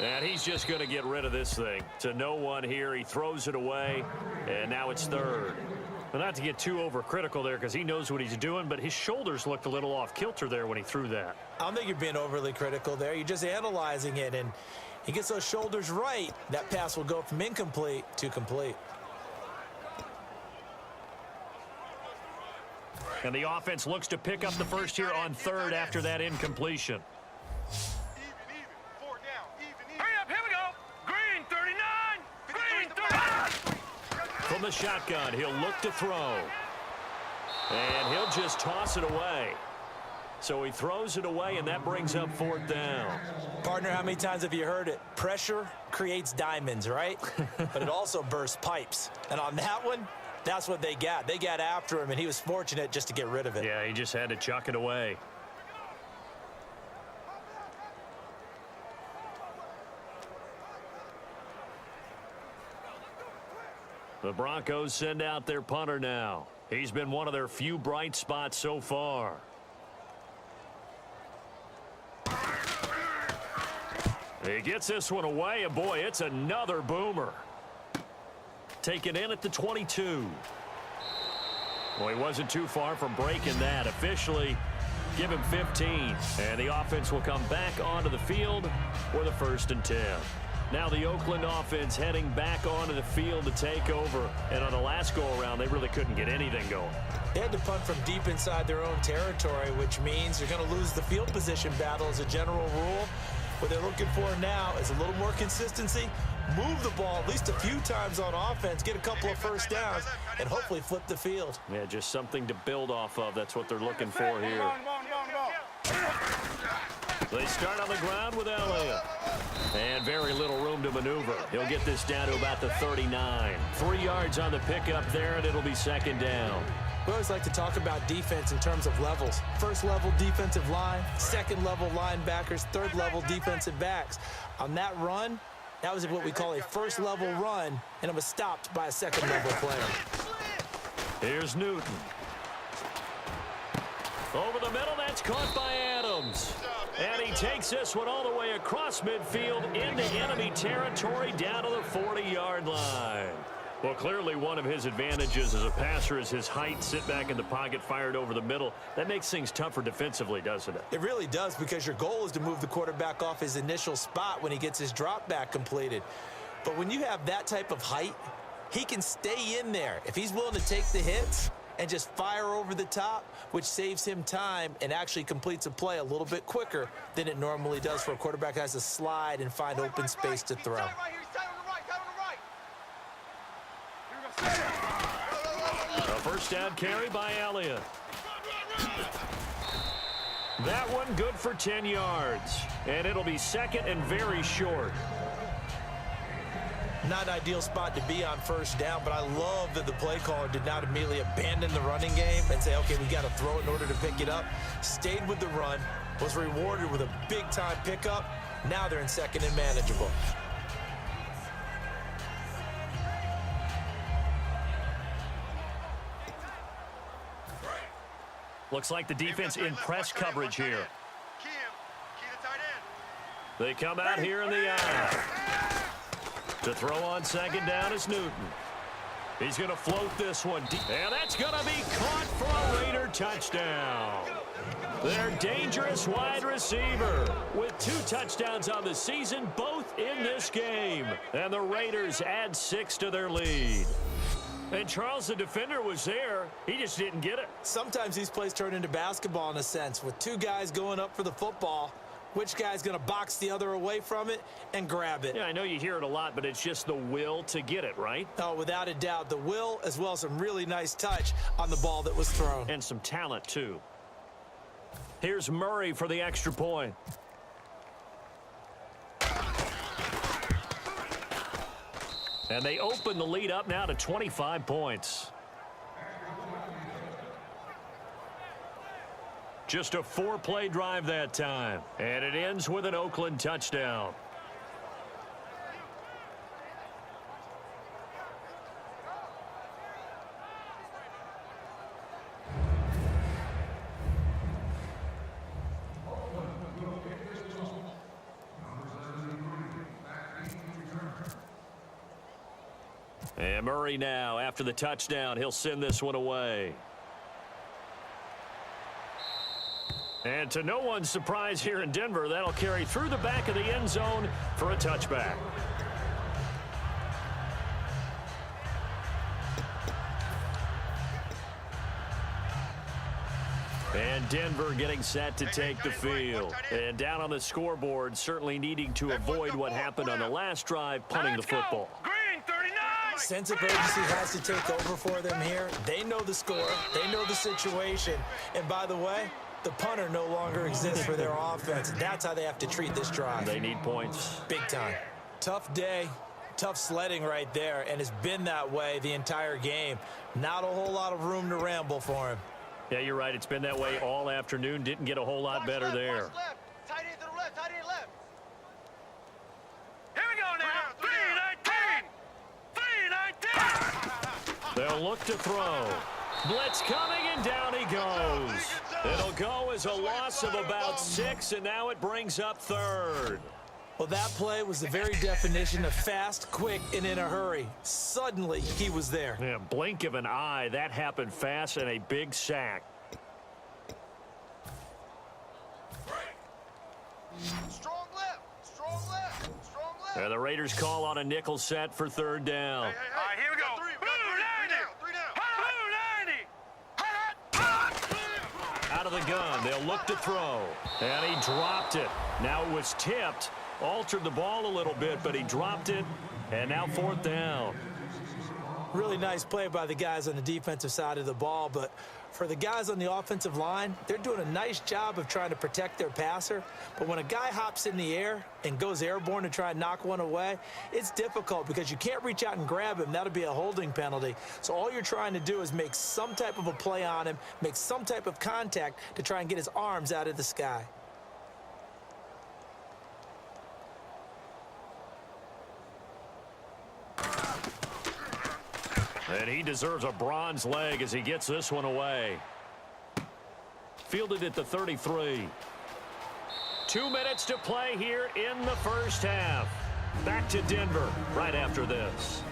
And he's just going to get rid of this thing. To no one here. He throws it away, and now it's third. Well, not to get too overcritical there because he knows what he's doing, but his shoulders looked a little off kilter there when he threw that. I don't think you're being overly critical there. You're just analyzing it, and he gets those shoulders right. That pass will go from incomplete to complete. And the offense looks to pick up the first here on third after that incompletion. From the shotgun, he'll look to throw. And he'll just toss it away. So he throws it away, and that brings up fourth down. Partner, how many times have you heard it? Pressure creates diamonds, right? But it also bursts pipes. And on that one, that's what they got. They got after him, and he was fortunate just to get rid of it. Yeah, he just had to chuck it away. The Broncos send out their punter now. He's been one of their few bright spots so far. He gets this one away, and boy, it's another boomer. Taken in at the 22. Well, he wasn't too far from breaking that. Officially, give him 15. And the offense will come back onto the field with a 1st and 10. Now the Oakland offense heading back onto the field to take over. And on the last go-around, they really couldn't get anything going. They had to punt from deep inside their own territory, which means you're going to lose the field position battle as a general rule. What they're looking for now is a little more consistency, move the ball at least a few times on offense, get a couple of first downs, and hopefully flip the field. Yeah, just something to build off of. That's what they're looking for here. They start on the ground with Elliott. And very little room to maneuver. He'll get this down to about the 39. 3 yards on the pickup there, and it'll be 2nd down. We always like to talk about defense in terms of levels. 1st level defensive line, 2nd level linebackers, 3rd level defensive backs. On that run, that was what we call a 1st level run, and it was stopped by a 2nd level player. Here's Newton. Over the middle, that's caught by Adams. And he takes this one all the way across midfield into enemy territory down to the 40-yard line. Well, clearly one of his advantages as a passer is his height. Sit back in the pocket, fired over the middle. That makes things tougher defensively, doesn't it? It really does, because your goal is to move the quarterback off his initial spot when he gets his drop back completed. But when you have that type of height, he can stay in there. If he's willing to take the hits and just fire over the top, which saves him time and actually completes a play a little bit quicker than it normally does for a quarterback that has to slide and find open space to throw. A 1st down carry by Elliott. That one good for 10 yards. And it'll be 2nd and very short. Not an ideal spot to be on 1st down, but I love that the play caller did not immediately abandon the running game and say, okay, we got to throw it in order to pick it up. Stayed with the run, was rewarded with a big-time pickup. Now they're in 2nd and manageable. Looks like the defense in press coverage here. They come out here in the eye. To throw on 2nd down is Newton. He's going to float this one deep. And that's going to be caught for a Raider touchdown. Their dangerous wide receiver with 2 touchdowns on the season, both in this game. And the Raiders add 6 to their lead. And Charles, the defender, was there. He just didn't get it. Sometimes these plays turn into basketball in a sense, with 2 guys going up for the football. Which guy's going to box the other away from it and grab it? Yeah, I know you hear it a lot, but it's just the will to get it, right? Oh, without a doubt. The will, as well as some really nice touch on the ball that was thrown. And some talent, too. Here's Murray for the extra point. And they open the lead up now to 25 points. Just a 4-play drive that time. And it ends with an Oakland touchdown. And Murray now, after the touchdown, he'll send this one away. And to no one's surprise here in Denver, that'll carry through the back of the end zone for a touchback. And Denver getting set to take the field. And down on the scoreboard, certainly needing to avoid what happened on the last drive, punting the football. Green 39. Sense of urgency has to take over for them here. They know the score. They know the situation. And by the way, the punter no longer exists for their offense. That's how they have to treat this drive. They need points. Big time. Tough day. Tough sledding right there, and it's been that way the entire game. Not a whole lot of room to ramble for him. Yeah, you're right. It's been that way all afternoon. Didn't get a whole lot better there. Tight end to the left, tight end left. Here we go now. 3-19. 3-19. They'll look to throw. Blitz coming, and down he goes. It'll go as a loss of about 6, and now it brings up third. Well, that play was the very definition of fast, quick, and in a hurry. Suddenly, he was there. Yeah, blink of an eye. That happened fast, and a big sack. Strong left, strong left, strong left. And the Raiders call on a nickel set for third down. All right, here we go. 3 down. Out of the gun, they'll look to throw. And he dropped it. Now it was tipped. Altered the ball a little bit, but he dropped it. And now fourth down. Really nice play by the guys on the defensive side of the ball, but for the guys on the offensive line, they're doing a nice job of trying to protect their passer. But when a guy hops in the air and goes airborne to try and knock one away, it's difficult because you can't reach out and grab him. That'll be a holding penalty. So all you're trying to do is make some type of a play on him, make some type of contact to try and get his arms out of the sky. And he deserves a bronze leg as he gets this one away. Fielded at the 33. 2 minutes to play here in the first half. Back to Denver right after this.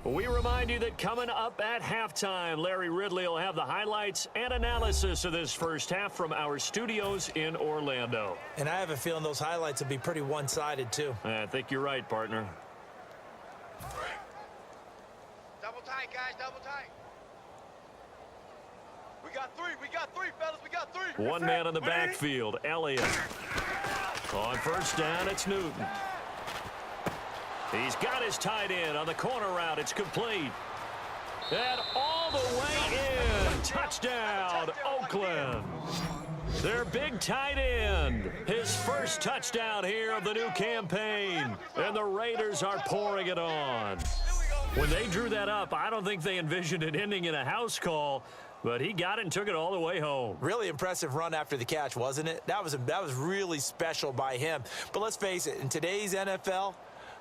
We remind you that coming up at halftime, Larry Ridley will have the highlights and analysis of this first half from our studios in Orlando. And I have a feeling those highlights will be pretty one-sided, too. I think you're right, partner. Double tight, guys, double tight. We got three, fellas, we got three. One man in the backfield, Elliott. On first down, it's Newton. He's got his tight end on the corner route. It's complete. And all the way in. Touchdown, Oakland. Their big tight end. His first touchdown here of the new campaign. And the Raiders are pouring it on. When they drew that up, I don't think they envisioned it ending in a house call. But he got it and took it all the way home. Really impressive run after the catch, wasn't it? That was really special by him. But let's face it, in today's NFL,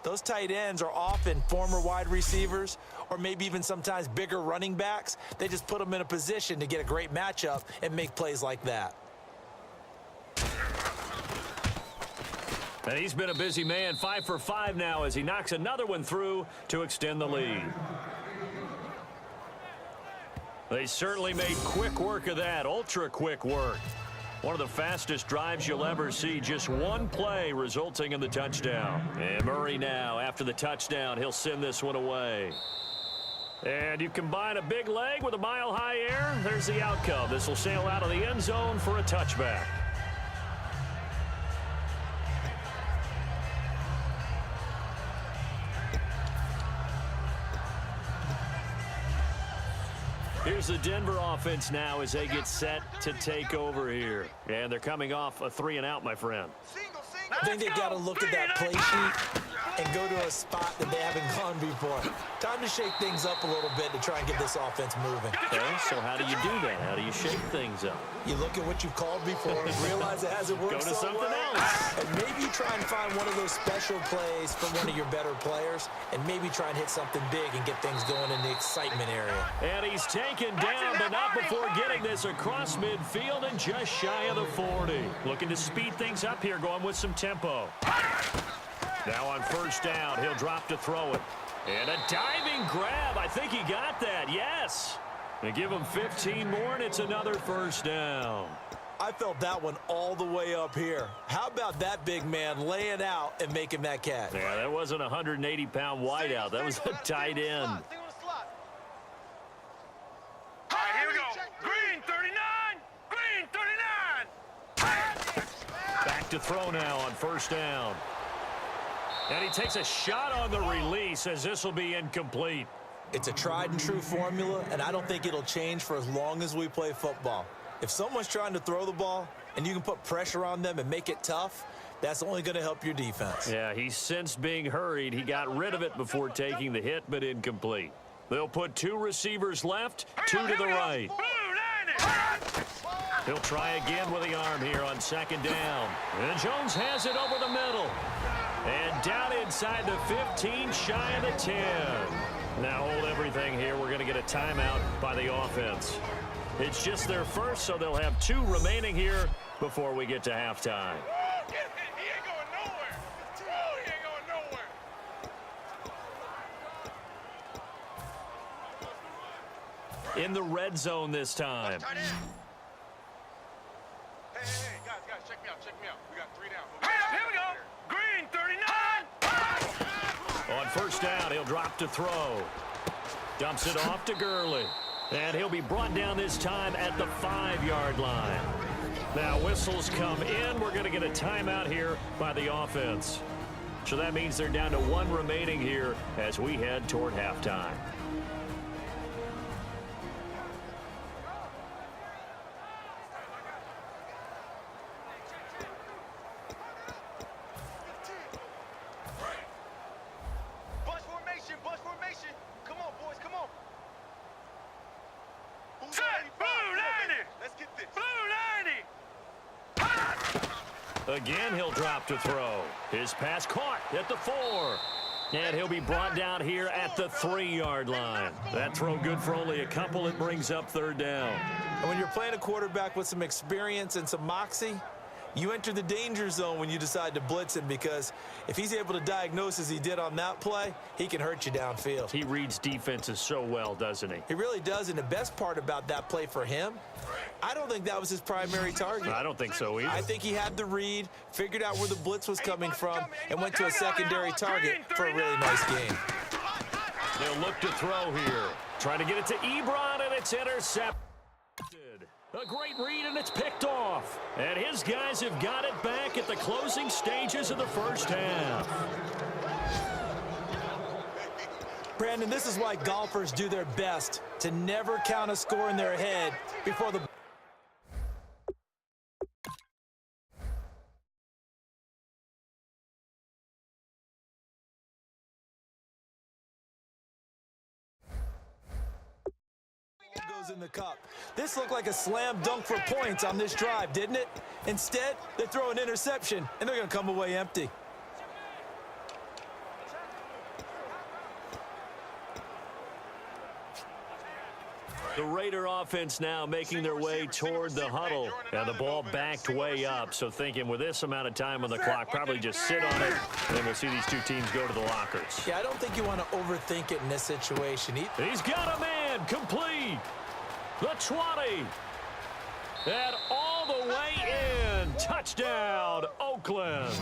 those tight ends are often former wide receivers or maybe even sometimes bigger running backs. They just put them in a position to get a great matchup and make plays like that. And he's been a busy man, 5 for 5 now as he knocks another one through to extend the lead. They certainly made quick work of that, ultra quick work. One of the fastest drives you'll ever see. Just one play resulting in the touchdown. And Murray now, after the touchdown, he'll send this one away. And you combine a big leg with a mile-high air, there's the outcome. This will sail out of the end zone for a touchback. Here's the Denver offense now as they get set to take over here. And they're coming off a 3-and-out, my friend. I think they've got to look at that play sheet and go to a spot that they haven't gone before. Time to shake things up a little bit to try and get this offense moving. Okay, so how do you do that? How do you shake things up? You look at what you've called before and realize it hasn't worked Go to so something well. else. And maybe you try and find one of those special plays from one of your better players and maybe try and hit something big and get things going in the excitement area. And he's taken down, but not before getting this across midfield and just shy of the 40. Looking to speed things up here, going with some tempo. Now on first down, he'll drop to throw it. And a diving grab. I think he got that. Yes. They give him 15 more, and it's another first down. I felt that one all the way up here. How about that big man laying out and making that catch? Yeah, that wasn't a 180-pound wideout. That was a tight end. All right, here we go. Green 39. Green 39. Back to throw now on first down. And he takes a shot on the release as this will be incomplete. It's a tried and true formula, and I don't think it'll change for as long as we play football. If someone's trying to throw the ball and you can put pressure on them and make it tough, that's only going to help your defense. Yeah, he's sensed being hurried. He got rid of it before taking the hit, but incomplete. They'll put two receivers left, two to the right. He'll try again with the arm here on second down. And Jones has it over the middle. And down inside the 15, shy of the 10. Now hold everything here. We're going to get a timeout by the offense. It's just their first, so they'll have two remaining here before we get to halftime. He ain't going nowhere. He ain't going nowhere. In the red zone this time. Hey, guys, check me out. We got 3 down. Here we go. Green 39. On first down, he'll drop to throw. Dumps it off to Gurley. And he'll be brought down this time at the 5-yard line. Now whistles come in. We're going to get a timeout here by the offense. So that means they're down to one remaining here as we head toward halftime. Bus formation. Come on, boys, come on. Blue 90. Let's get this. Blue 90. Again, he'll drop to throw. His pass caught at the 4. And he'll be brought down here at the 3-yard line. That throw good for only a couple. It brings up third down. And when you're playing a quarterback with some experience and some moxie, you enter the danger zone when you decide to blitz him, because if he's able to diagnose as he did on that play, he can hurt you downfield. He reads defenses so well, doesn't he? He really does, and the best part about that play for him, I don't think that was his primary target. I don't think so either. I think he had the read, figured out where the blitz was coming from, and went to a secondary target for a really nice game. They'll look to throw here. Trying to get it to Ebron, and it's intercepted. A great read, and it's picked off. And his guys have got it back at the closing stages of the first half. Brandon, this is why golfers do their best to never count a score in their head before the goes in the cup. This looked like a slam dunk for points on this drive, didn't it? Instead, they throw an interception, and they're going to come away empty. The Raider offense now making their way toward the huddle. And the ball backed way up. So thinking with this amount of time on the clock, probably just sit on it. And then we'll see these two teams go to the lockers. Yeah, I don't think you want to overthink it in this situation. He's got a man complete. The 20. And all the way in. Touchdown, Oakland.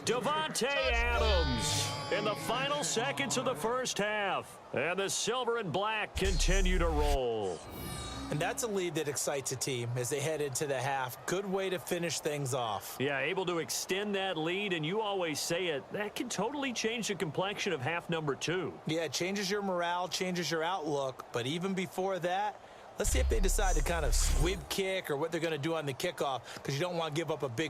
Davante Adams in the final seconds of the first half. And the silver and black continue to roll. And that's a lead that excites a team as they head into the half. Good way to finish things off. Yeah, able to extend that lead, and you always say it, that can totally change the complexion of half number 2. Yeah, it changes your morale, changes your outlook. But even before that, let's see if they decide to kind of squib kick or what they're going to do on the kickoff, because you don't want to give up a big